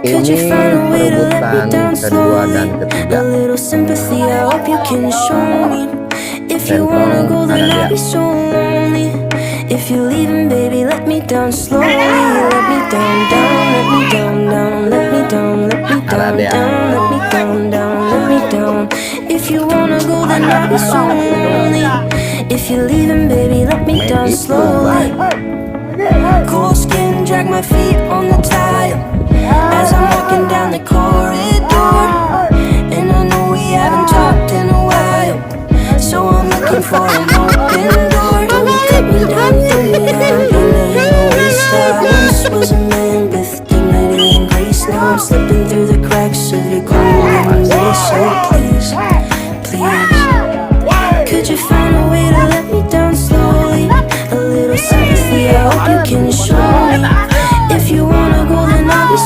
Ini perebutan kedua dan ketiga. Handphone ada dia. If you're leaving, baby, let me down slowly. Let me down, down, let me down, down, let me down, let me down, down, let me down, down, let me down. If you wanna go, then I'll be so lonely. If you're leaving, baby, let me down slowly. Cold skin, drag my feet on the tile as I'm walking down the corridor. And I know we haven't talked in a while, so I'm looking for an open door. Don't you cut me down, throw me out in the waste. I once was a man with dignity and grace. Now I'm slipping through the cracks of your golden embrace. So please, please, could you find a way to let me down slowly? A little sympathy, I hope you can show me. If you wanna go, then I'll be so